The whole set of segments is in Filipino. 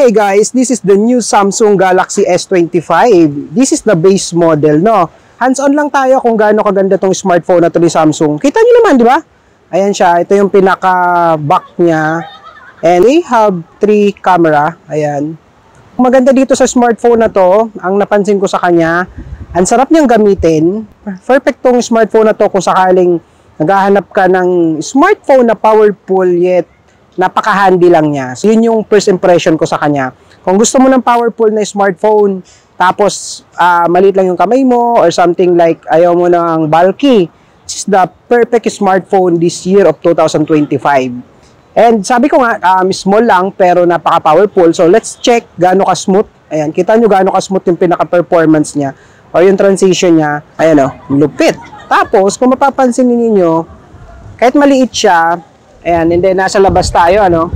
Okay guys, this is the new Samsung Galaxy S25. This is the base model, no? Hands-on lang tayo kung gaano kaganda tong smartphone na to ni Samsung. Kita nyo naman, di ba? Ayan siya. Ito yung pinaka-back niya. And we have 3 camera. Ayan. Maganda dito sa smartphone na to, ang napansin ko sa kanya, ang sarap niyang gamitin. Perfect tong smartphone na to kung sakaling naghahanap ka ng smartphone na powerful yet napaka-handy lang niya. So, yun yung first impression ko sa kanya. Kung gusto mo ng powerful na smartphone, tapos maliit lang yung kamay mo or something like ayaw mo ng bulky, this is the perfect smartphone this year of 2025. And sabi ko nga, small lang pero napaka-powerful. So, let's check gaano ka-smooth. Ayan, kita nyo gaano ka-smooth yung pinaka-performance niya or yung transition niya. Ayan o, lupit. Tapos, kung mapapansin niyo kahit maliit siya, ayan, and then nasa labas tayo, ano?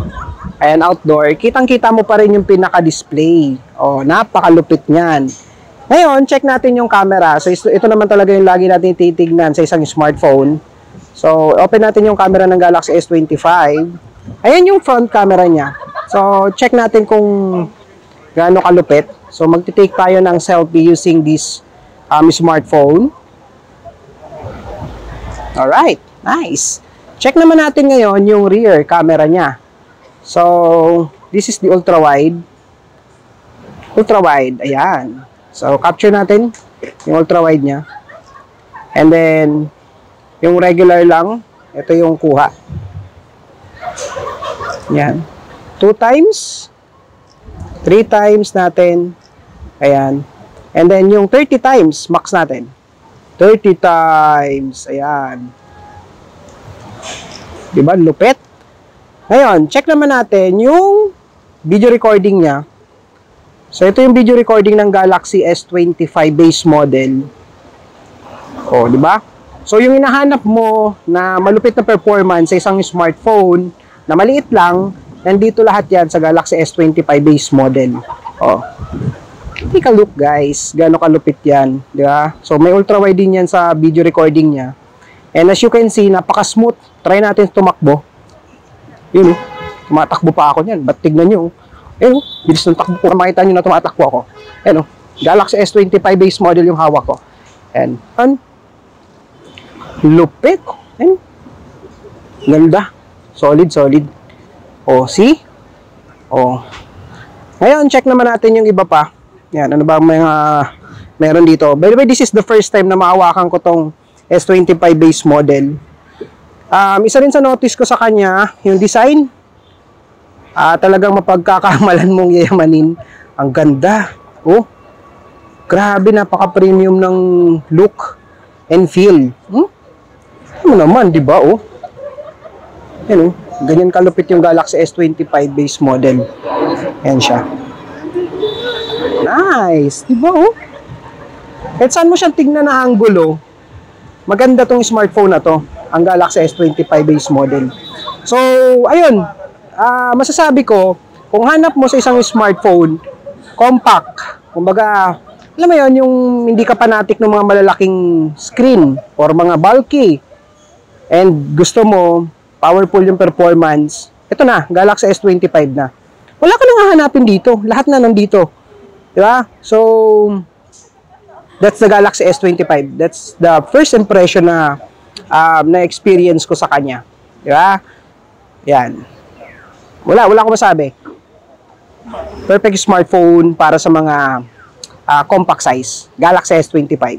Ayan, outdoor. Kitang-kita mo pa rin yung pinaka-display. Oh, napakalupit niyan. Ngayon, check natin yung camera. So, ito naman talaga yung lagi natin titignan sa isang smartphone. So, open natin yung camera ng Galaxy S25. Ayan yung front camera niya. So, check natin kung gaano kalupit. So, magti-take tayo ng selfie using this smartphone. Alright, nice. Check naman natin ngayon yung rear camera niya. So, this is the ultra-wide. Ultra-wide, ayan. So, capture natin yung ultra-wide niya. And then, yung regular lang, ito yung kuha. Ayan. 2 times, 3 times natin. Ayan. And then, yung 30 times, max natin. 30 times, ayan. Diba? Lupit. Ngayon, check naman natin yung video recording niya. So, ito yung video recording ng Galaxy S25 base model. O, diba? So, yung hinahanap mo na malupit na performance sa isang smartphone na maliit lang, nandito lahat yan sa Galaxy S25 base model. O. Take a look, guys. Gaano kalupit yan. Diba? So, may ultra-wide din yan sa video recording niya. And as you can see, napaka-smooth. Try natin tumakbo. Yun, tumatakbo pa ako niyan. Ba't tignan nyo? Ayun, bilis ng takbo ko. Makita nyo na tumatakbo ako. Ayun, Galaxy S25 base model yung hawak ko. And, lupit. Ayun. Ganda. Solid, solid. O, see? O. Ngayon, check naman natin yung iba pa. Yan, ano ba mga meron dito? By the way, this is the first time na mahawakan ko tong S25 base model. Isa rin sa notice ko sa kanya, yung design. Talagang mapagkakamalan mong yayamanin. Ang ganda. Oh, grabe, napaka-premium ng look and feel. Ano naman, di ba? Oh, yan, oh. Ganyan kalupit yung Galaxy S25 base model. Yan siya. Nice, di ba? Oh, kahit saan mo siyang tignan na angulo, maganda tong smartphone na to, ang Galaxy S25 base model. So, ayun, masasabi ko, kung hanap mo sa isang smartphone, compact, kumbaga, alam mo yun, yung hindi ka fanatic ng mga malalaking screen or mga bulky, and gusto mo, powerful yung performance, ito na, Galaxy S25 na. Wala ka nang hahanapin dito, lahat na nandito. Diba? So, that's the Galaxy S25. That's the first impression na na-experience ko sa kanya. Diba? Yan. Wala akong masabi. Perfect smartphone para sa mga compact size. Galaxy S25.